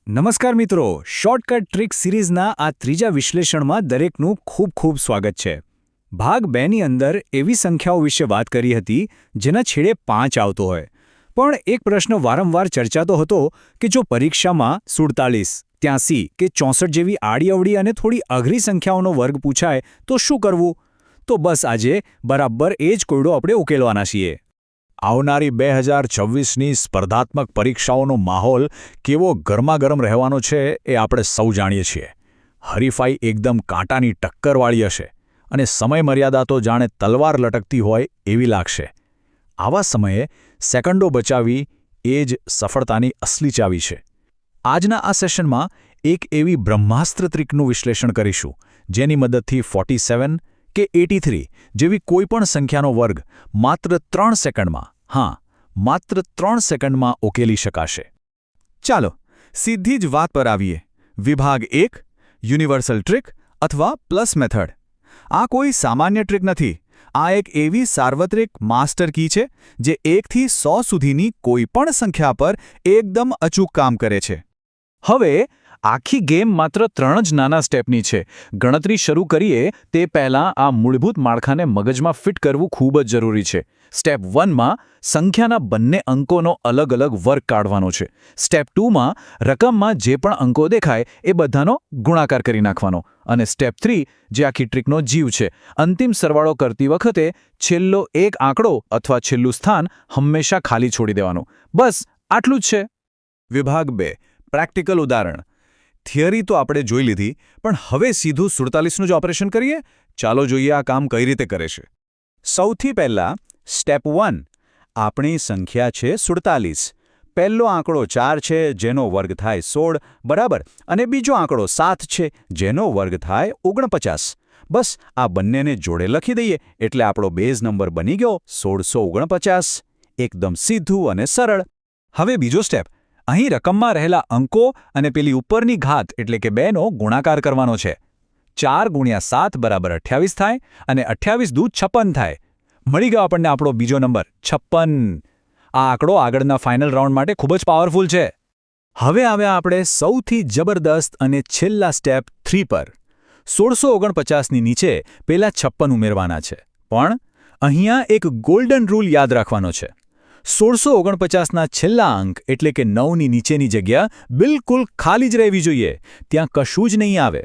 નમસ્કાર મિત્રો, shortcut trick સિરીઝના આ ત્રીજા વિશ્લેષણમાં દરેકનું ખૂબ ખૂબ સ્વાગત છે. ભાગ 2ની અંદર એવી સંખ્યાઓ વિશે વાત કરી હતી જેના છેડે 5 આવતો હોય. પણ એક પ્રશ્ન વારંવાર ચર્ચાતો હતો કે જો પરીક્ષામાં 47, 83 કે 64 જેવી આડીઅવળી અને થોડી અઘરી સંખ્યાઓનો વર્ગ પૂછાય તો શું કરવું? તો બસ આજે બરાબર એ જ કોયડો આપણે ઉકેલવાના છીએ. આવનારી 2026ની સ્પર્ધાત્મક પરીક્ષાઓનો માહોલ કેવો ગરમાગરમ રહેવાનો છે એ આપણે સૌ જાણીએ છીએ. હરીફાઈ એકદમ કાંટાની ટક્કરવાળી હશે અને સમયમર્યાદા તો જાણે તલવાર લટકતી હોય એવી લાગશે. આવા સમયે સેકન્ડો બચાવવી એ જ સફળતાની અસલી ચાવી છે. આજના આ સેશનમાં એક એવી બ્રહ્માસ્ત્ર ટ્રિકનું વિશ્લેષણ કરીશું જેની મદદથી 47 કે 83 જેવી કોઈપણ સંખ્યાનો વર્ગ માત્ર 3 સેકન્ડમાં, માત્ર 3 સેકન્ડમાં ઉકેલી શકાશે. ચાલો સીધી જ વાત પર આવીએ. વિભાગ 1 યુનિવર્સલ ટ્રિક અથવા પ્લસ મેથડ. આ કોઈ સામાન્ય ટ્રિક નથી. આ એક એવી સાર્વત્રિક માસ્ટર કી છે જે 1 થી 100 સુધીની કોઈપણ સંખ્યા પર એકદમ અચૂક કામ કરે છે. હવે આખી ગેમ માત્ર 3 જ નાના સ્ટેપની છે. ગણતરી શરૂ કરીએ તે પહેલાં આ મૂળભૂત માળખાને મગજમાં ફિટ કરવું ખૂબ જ જરૂરી છે. સ્ટેપ 1માં સંખ્યાના બંને અંકોનો અલગ અલગ વર્ગ કાઢવાનો છે. સ્ટેપ 2માં રકમમાં જે પણ અંકો દેખાય એ બધાનો ગુણાકાર કરી નાખવાનો. અને સ્ટેપ 3 જે આખી ટ્રિકનો જીવ છે, અંતિમ સરવાળો કરતી વખતે છેલ્લો એક આંકડો અથવા છેલ્લું સ્થાન હંમેશા ખાલી છોડી દેવાનું. બસ આટલું જ છે. વિભાગ 2 પ્રેક્ટિકલ ઉદાહરણ. થિયરી તો આપણે જોઈ લીધી, પણ હવે સીધું 47નું જ ઓપરેશન કરીએ. ચાલો જોઈએ આ કામ કઈ રીતે કરે છે. સૌથી પહેલાં સ્ટેપ 1. આપણી સંખ્યા છે 47. પહેલો આંકડો 4 છે જેનો વર્ગ થાય 16, બરાબર, અને બીજો આંકડો 7 છે જેનો વર્ગ થાય 49. બસ આ બંનેને જોડે લખી દઈએ એટલે આપણો બેઝ નંબર બની ગયો 1649. એકદમ સીધું અને સરળ. હવે બીજો સ્ટેપ. અહીં રકમમાં રહેલા અંકો અને પેલી ઉપરની ઘાત એટલે કે 2નો ગુણાકાર કરવાનો છે. 4 × 7 = 28 થાય અને 28 દૂ 56 થાય. મળી ગયો આપણને આપણો બીજો નંબર 56. આ આંકડો આગળના ફાઇનલ રાઉન્ડ માટે ખૂબ જ પાવરફુલ છે. હવે આવ્યા આપણે સૌથી જબરદસ્ત અને છેલ્લા સ્ટેપ 3 પર. 1649ની નીચે પેલા 56 ઉમેરવાના છે. પણ અહીંયા એક ગોલ્ડન રૂલ યાદ રાખવાનો છે. 1649ના છેલ્લા અંક એટલે કે 9ની નીચેની જગ્યા બિલકુલ ખાલી જ રહેવી જોઈએ. ત્યાં કશું જ નહીં આવે.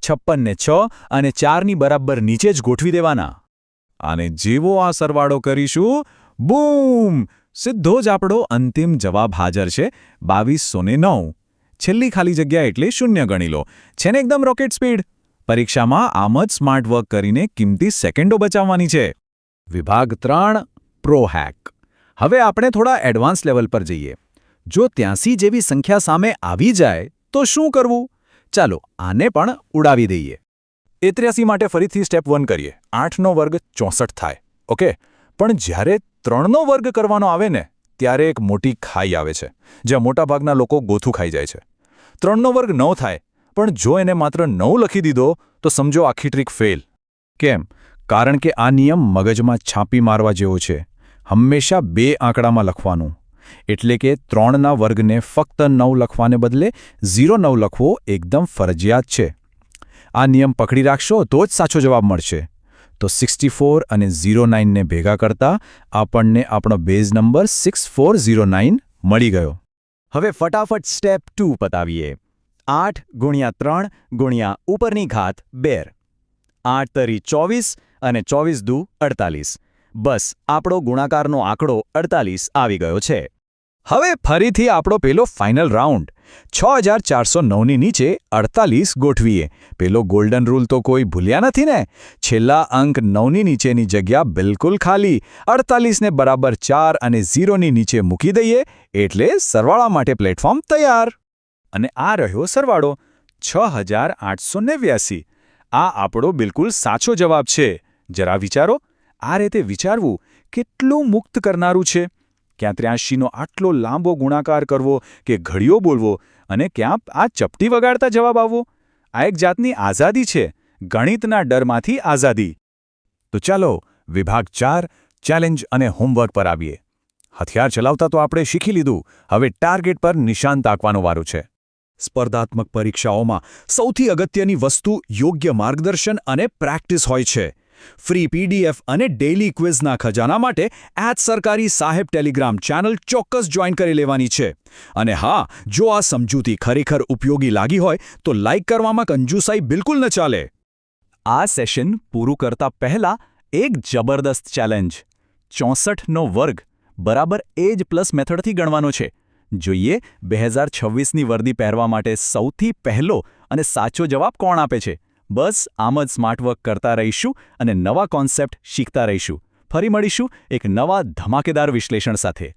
56ને 6 અને 4ની બરાબર નીચે જ ગોઠવી દેવાના. અને જેવો આ સરવાળો કરીશું, બૂમ! સીધો જ આપણો અંતિમ જવાબ હાજર છે, 2209. છેલ્લી ખાલી જગ્યા એટલે 0 ગણી લો. છે ને એકદમ રોકેટ સ્પીડ? પરીક્ષામાં આમ જ સ્માર્ટ વર્ક કરીને કિંમતી સેકન્ડો બચાવવાની છે. વિભાગ 3 પ્રો હેક. હવે આપણે થોડા એડવાન્સ લેવલ પર જઈએ. જો 83 જેવી સંખ્યા સામે આવી જાય તો શું કરવું? ચાલો આને પણ ઉડાવી દઈએ. 83 માટે ફરીથી સ્ટેપ 1 કરીએ. 8નો વર્ગ 64 થાય. ઓકે, પણ જ્યારે 3નો વર્ગ કરવાનો આવે ને ત્યારે એક મોટી ખાઈ આવે છે જ્યાં મોટાભાગના લોકો ગોથું ખાઈ જાય છે. 3નો વર્ગ 9 થાય, પણ જો એને માત્ર 9 લખી દીધો તો સમજો આખી ટ્રીક ફેલ. કેમ? કારણ કે આ નિયમ મગજમાં છાપી મારવા જેવો છે. હંમેશા 2 આંકડામાં લખવાનું. એટલે કે 3ના વર્ગને ફક્ત 9 લખવાને બદલે 09 લખવો એકદમ ફરજિયાત છે. આ નિયમ પકડી રાખશો તો જ સાચો જવાબ મળશે. તો 64 અને 09ને ભેગા કરતા આપણને આપણો બેઝ નંબર 6409 મળી ગયો. હવે ફટાફટ સ્ટેપ 2 પતાવીએ. 8 × 3 × ઉપરની ઘાત 2. 8 તરી 24 અને 24 દૂ 48. બસ આપણો ગુણાકારનો આંકડો 48 આવી ગયો છે. હવે ફરીથી આપણો પેલો ફાઇનલ રાઉન્ડ. 6409ની નીચે 48 ગોઠવીએ. પેલો ગોલ્ડન રૂલ તો કોઈ ભૂલ્યા નથી ને? છેલ્લા અંક 9ની નીચેની જગ્યા બિલકુલ ખાલી. 48ને બરાબર 4 અને 0ની નીચે મૂકી દઈએ એટલે સરવાળા માટે પ્લેટફોર્મ તૈયાર. અને આ રહ્યો સરવાળો 6889. આ આપણો બિલકુલ સાચો જવાબ છે. જરા વિચારો. આ રીતે વિચારવું કેટલું મુક્ત કરનારું છે. ક્યાં 83નો આટલો લાંબો ગુણાકાર કરવો કે ઘડીઓ બોલવો અને ક્યાં આ ચપટી વગાડતા જવાબ આવવો. આ એક જાતની આઝાદી છે, ગણિતના ડરમાંથી આઝાદી. તો ચાલો વિભાગ 4 ચેલેન્જ અને હોમવર્ક પર આવીએ. હથિયાર ચલાવતા તો આપણે શીખી લીધું, હવે ટાર્ગેટ પર નિશાન તાકવાનો વારો છે. સ્પર્ધાત્મક પરીક્ષાઓમાં સૌથી અગત્યની વસ્તુ યોગ્ય માર્ગદર્શન અને પ્રેક્ટિસ હોય છે. ફ્રી પીડીએફ અને ડેઇલી ક્વિઝના ખજાના માટે સરકારી સાહેબ ટેલિગ્રામ ચેનલ ચોક્કસ જોઈન કરી લેવાની છે. અને હા, જો આ સમજૂતી ખરેખર ઉપયોગી લાગી હોય તો લાઇક કરવામાં કંજૂસાઈ બિલકુલ ન ચાલે. આ સેશન પૂરું કરતા પહેલા એક જબરદસ્ત ચેલેન્જ 64નો વર્ગ બરાબર એ જ પ્લસ મેથડથી ગણવાનો છે. જોઈએ 2026ની વર્દી પહેરવા માટે સૌથી પહેલો અને સાચો જવાબ કોણ આપે છે. બસ આમ જ સ્માર્ટ વર્ક કરતા રહીશું અને નવા કોન્સેપ્ટ શીખતા રહીશું. ફરી મળીશું એક નવા ધમાકેદાર વિશ્લેષણ સાથે.